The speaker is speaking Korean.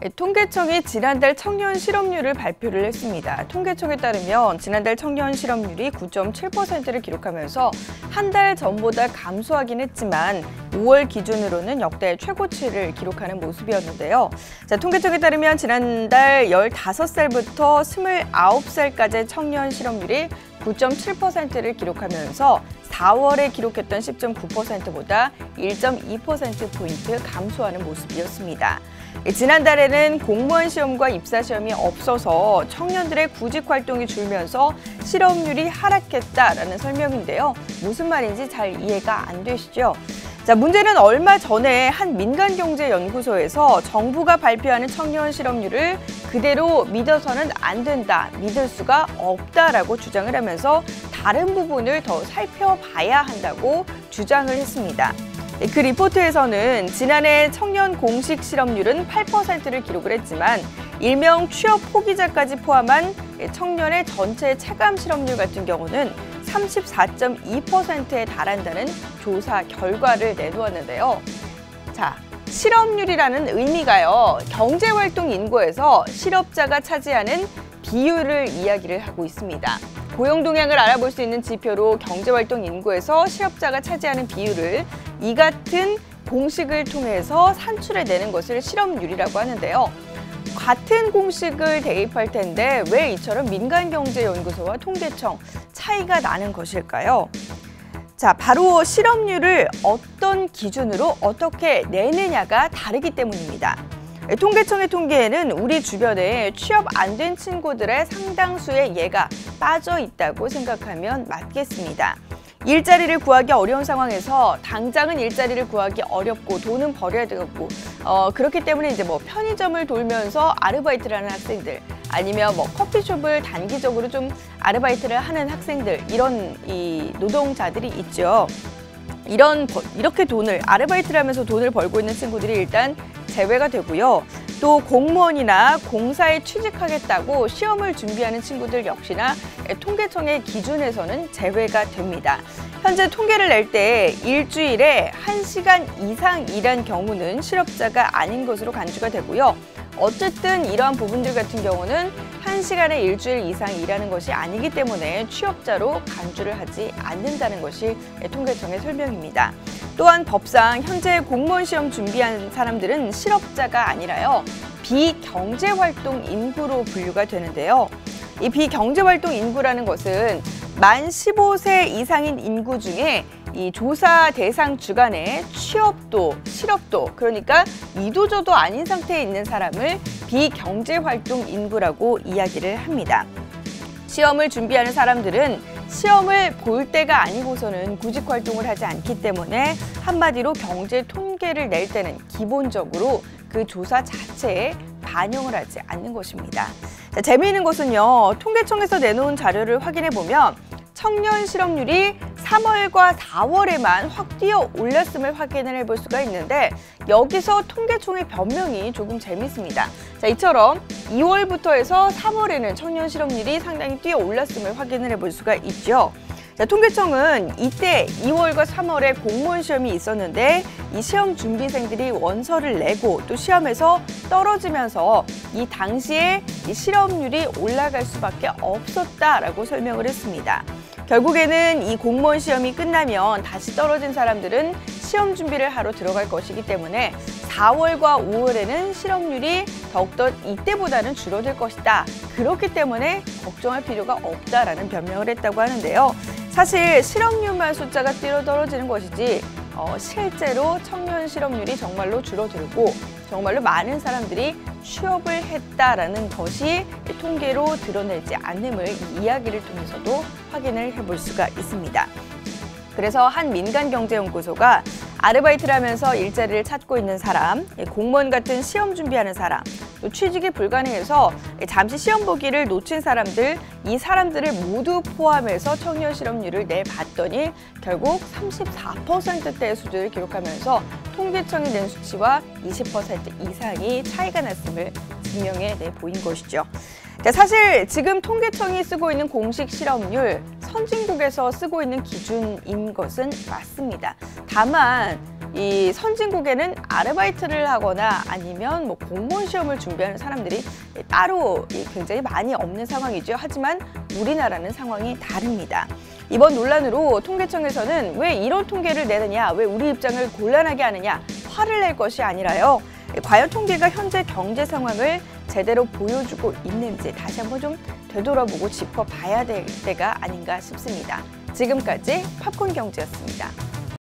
통계청이 지난달 청년 실업률을 발표를 했습니다. 통계청에 따르면 지난달 청년 실업률이 9.7%를 기록하면서 한 달 전보다 감소하긴 했지만 5월 기준으로는 역대 최고치를 기록하는 모습이었는데요. 통계청에 따르면 지난달 15살부터 29살까지의 청년 실업률이 9.7%를 기록하면서 4월에 기록했던 10.9%보다 1.2%포인트 감소하는 모습이었습니다. 지난달에는 공무원 시험과 입사 시험이 없어서 청년들의 구직 활동이 줄면서 실업률이 하락했다라는 설명인데요. 무슨 말인지 잘 이해가 안 되시죠? 문제는 얼마 전에 한 민간경제연구소에서 정부가 발표하는 청년 실업률을 그대로 믿어서는 안 된다, 믿을 수가 없다라고 주장을 하면서 다른 부분을 더 살펴봐야 한다고 주장을 했습니다. 그 리포트에서는 지난해 청년 공식 실업률은 8%를 기록을 했지만 일명 취업 포기자까지 포함한 청년의 전체 체감 실업률 같은 경우는 34.2%에 달한다는 조사 결과를 내놓았는데요. 실업률이라는 의미가요, 경제활동 인구에서 실업자가 차지하는 비율을 이야기를 하고 있습니다. 고용 동향을 알아볼 수 있는 지표로 경제활동 인구에서 실업자가 차지하는 비율을 이 같은 공식을 통해서 산출해내는 것을 실업률이라고 하는데요. 같은 공식을 대입할 텐데 왜 이처럼 민간경제연구소와 통계청 차이가 나는 것일까요? 바로 실업률을 어떤 기준으로 어떻게 내느냐가 다르기 때문입니다. 통계청의 통계에는 우리 주변에 취업 안 된 친구들의 상당수의 예가 빠져 있다고 생각하면 맞겠습니다. 일자리를 구하기 어려운 상황에서 당장은 일자리를 구하기 어렵고 돈은 벌여야 되고 그렇기 때문에 편의점을 돌면서 아르바이트를 하는 학생들, 아니면 커피숍을 단기적으로 좀 아르바이트를 하는 학생들, 이런 노동자들이 있죠. 이렇게 아르바이트를 하면서 돈을 벌고 있는 친구들이 일단 제외가 되고요. 또 공무원이나 공사에 취직하겠다고 시험을 준비하는 친구들 역시나 통계청의 기준에서는 제외가 됩니다. 현재 통계를 낼 때 일주일에 1시간 이상 일한 경우는 실업자가 아닌 것으로 간주가 되고요. 어쨌든 이러한 부분들 같은 경우는 1시간에 일주일 이상 일하는 것이 아니기 때문에 취업자로 간주를 하지 않는다는 것이 통계청의 설명입니다. 또한 법상 현재 공무원 시험 준비한 사람들은 실업자가 아니라요, 비경제활동 인구로 분류가 되는데요. 이 비경제활동 인구라는 것은 만 15세 이상인 인구 중에 이 조사 대상 주간에 취업도, 실업도, 그러니까 이도저도 아닌 상태에 있는 사람을 비경제활동 인구라고 이야기를 합니다. 시험을 준비하는 사람들은 시험을 볼 때가 아니고서는 구직활동을 하지 않기 때문에 한마디로 경제 통계를 낼 때는 기본적으로 그 조사 자체에 반영을 하지 않는 것입니다. 재미있는 것은요, 통계청에서 내놓은 자료를 확인해 보면 청년 실업률이 3월과 4월에만 확 뛰어 올랐음을 확인을 해볼 수가 있는데, 여기서 통계청의 변명이 조금 재밌습니다. 이처럼 2월부터 해서 3월에는 청년 실업률이 상당히 뛰어 올랐음을 확인을 해볼 수가 있죠. 통계청은 이때 2월과 3월에 공무원 시험이 있었는데 이 시험 준비생들이 원서를 내고 또 시험에서 떨어지면서 이 당시에 이 실업률이 올라갈 수밖에 없었다라고 설명을 했습니다. 결국에는 이 공무원 시험이 끝나면 다시 떨어진 사람들은 시험 준비를 하러 들어갈 것이기 때문에 4월과 5월에는 실업률이 더욱더 이때보다는 줄어들 것이다. 그렇기 때문에 걱정할 필요가 없다라는 변명을 했다고 하는데요. 사실 실업률만 숫자가 뛰어 떨어지는 것이지 실제로 청년 실업률이 정말로 줄어들고 정말로 많은 사람들이 취업을 했다라는 것이 통계로 드러내지 않음을 이 이야기를 통해서도 확인을 해볼 수가 있습니다. 그래서 한 민간경제연구소가 아르바이트를 하면서 일자리를 찾고 있는 사람, 공무원 같은 시험 준비하는 사람, 또 취직이 불가능해서 잠시 시험 보기를 놓친 사람들, 이 사람들을 모두 포함해서 청년 실업률을 내봤더니 결국 34%대의 수준을 기록하면서 통계청이 낸 수치와 20% 이상이 차이가 났음을 증명해 보인 것이죠. 사실 지금 통계청이 쓰고 있는 공식 실업률, 선진국에서 쓰고 있는 기준인 것은 맞습니다. 다만 이 선진국에는 아르바이트를 하거나 아니면 뭐 공무원 시험을 준비하는 사람들이 따로 굉장히 많이 없는 상황이죠. 하지만 우리나라는 상황이 다릅니다. 이번 논란으로 통계청에서는 왜 이런 통계를 내느냐, 왜 우리 입장을 곤란하게 하느냐, 화를 낼 것이 아니라요. 과연 통계가 현재 경제 상황을 제대로 보여주고 있는지 다시 한번 좀 되돌아보고 짚어봐야 될 때가 아닌가 싶습니다. 지금까지 팝콘 경제였습니다.